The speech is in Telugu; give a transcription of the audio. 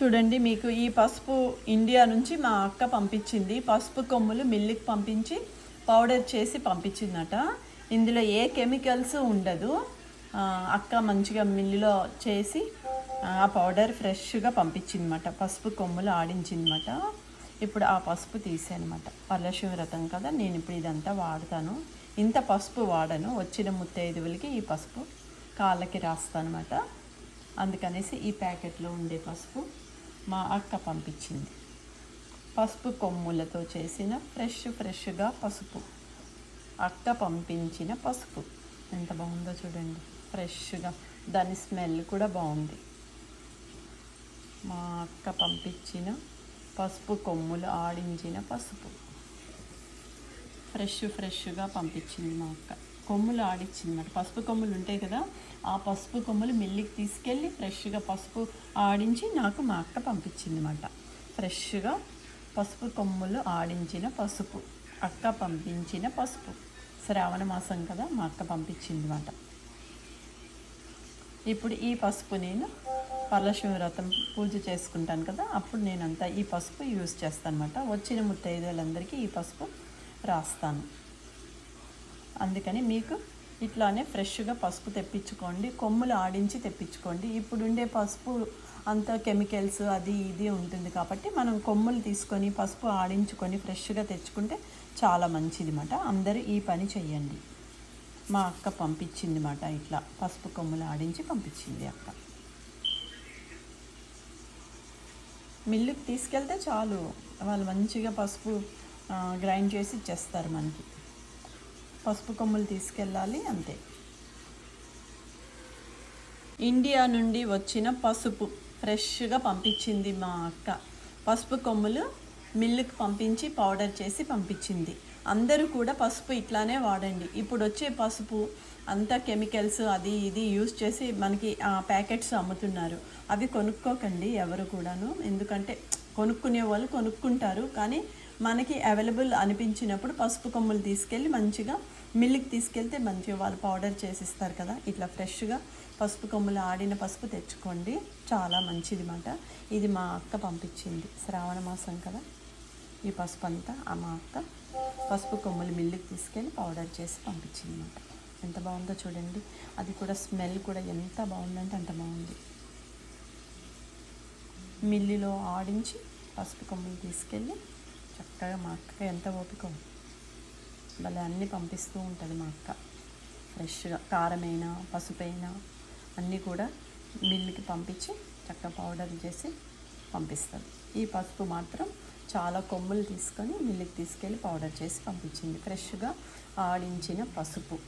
చూడండి, మీకు ఈ పసుపు ఇండియా నుంచి మా అక్క పంపించింది. పసుపు కొమ్ములు మిల్లుకి పంపించి పౌడర్ చేసి పంపించిందట. ఇందులో ఏ కెమికల్స్ ఉండదు. అక్క మంచిగా మిల్లులో చేసి ఆ పౌడర్ ఫ్రెష్గా పంపించిందన్నమాట. పసుపు కొమ్ములు ఆడించిందన్నమాట. ఇప్పుడు ఆ పసుపు తీసానమాట. వరలక్ష్మి వ్రతం కదా, నేను ఇప్పుడు ఇదంతా వాడతాను. ఇంత పసుపు వాడను. వచ్చిన ముత్తైదువులకి ఈ పసుపు కాళ్ళకి రాస్తానమాట. అందుకనేసి ఈ ప్యాకెట్లో ఉండే పసుపు మా అక్క పంపించింది. పసుపు కొమ్ములతో చేసిన ఫ్రెష్గా పసుపు, అక్క పంపించిన పసుపు ఎంత బాగుందో చూడండి. ఫ్రెష్గా, దాని స్మెల్ కూడా బాగుంది. మా అక్క పంపించిన పసుపు కొమ్ములు ఆడించిన పసుపు ఫ్రెష్గా పంపించింది మా అక్క. కొమ్ములు ఆడించింది అన్నమాట. పసుపు కొమ్ములు ఉంటాయి కదా, ఆ పసుపు కొమ్ములు మిల్లికి తీసుకెళ్ళి ఫ్రెష్గా పసుపు ఆడించి నాకు మా అక్క పంపించింది అన్నమాట. ఫ్రెష్గా పసుపు కొమ్ములు ఆడించిన పసుపు, అక్క పంపించిన పసుపు. శ్రావణ మాసం కదా, మా అక్క పంపించింది అన్నమాట. ఇప్పుడు ఈ పసుపు నేను వరలక్ష్మి వ్రతం పూజ చేసుకుంటాను కదా, అప్పుడు నేనంతా ఈ పసుపు యూజ్ చేస్తాను అన్నమాట. వచ్చిన ముత్తైదువులందరికీ ఈ పసుపు రాస్తాను. అందుకని మీకు ఇట్లానే ఫ్రెష్గా పసుపు తెప్పించుకోండి, కొమ్ములు ఆడించి తెప్పించుకోండి. ఇప్పుడు ఉండే పసుపు అంతా కెమికల్స్ అది ఇది ఉంటుంది కాబట్టి మనం కొమ్ములు తీసుకొని పసుపు ఆడించుకొని ఫ్రెష్గా తెచ్చుకుంటే చాలా మంచిది మాట. అందరూ ఈ పని చెయ్యండి. మా అక్క పంపించింది మాట. ఇట్లా పసుపు కొమ్ములు ఆడించి పంపించింది అక్క. మిల్లుకి తీసుకెళ్తే చాలు, వాళ్ళు మంచిగా పసుపు గ్రైండ్ చేసి ఇచ్చేస్తారు మనకి. పసుపు కొమ్ములు తీసుకెళ్ళాలి అంతే. ఇండియా నుండి వచ్చిన పసుపు ఫ్రెష్గా పంపించింది మా అక్క. పసుపు కొమ్ములు మిల్లుకి పంపించి పౌడర్ చేసి పంపించింది. అందరూ కూడా పసుపు ఇట్లానే వాడండి. ఇప్పుడు వచ్చే పసుపు అంతా కెమికల్స్ అది ఇది యూజ్ చేసి మనకి ప్యాకెట్స్ అమ్ముతున్నారు. అవి కొనుక్కోకండి ఎవరు కూడాను. ఎందుకంటే కొనుక్కునే వాళ్ళు కొనుక్కుంటారు, కానీ మనకి అవైలబుల్ అనిపించినప్పుడు పసుపు కొమ్ములు తీసుకెళ్ళి మంచిగా మిల్లుకి తీసుకెళ్తే మంచిగా వాళ్ళు పౌడర్ చేసిస్తారు కదా. ఇట్లా ఫ్రెష్గా పసుపు కొమ్ములు ఆడిన పసుపు తెచ్చుకోండి, చాలా మంచిది మాట. ఇది మా అక్క పంపించింది. శ్రావణ మాసం కదా, ఈ పసుపు అంతా మా అక్క పసుపు కొమ్ములు మిల్లుకి తీసుకెళ్ళి పౌడర్ చేసి పంపించింది అన్నమాట. ఎంత బాగుందో చూడండి. అది కూడా స్మెల్ కూడా ఎంత బాగుందంటే అంత బాగుంది. మిల్లులో ఆడించి పసుపు కొమ్ములు తీసుకెళ్ళి చక్కగా మా అక్కకి ఎంత ఓపిక, భలే అన్నీ పంపిస్తూ ఉంటుంది మా అక్క. ఫ్రెష్గా కారమైనా పసుపైనా అన్నీ కూడా మిల్లుకి పంపించి చక్కగా పౌడర్ చేసి పంపిస్తుంది. ఈ పసుపు మాత్రం చాలా కొమ్ములు తీసుకొని మిల్లుకి తీసుకెళ్ళి పౌడర్ చేసి పంపించింది. ఫ్రెష్గా ఆడించిన పసుపు.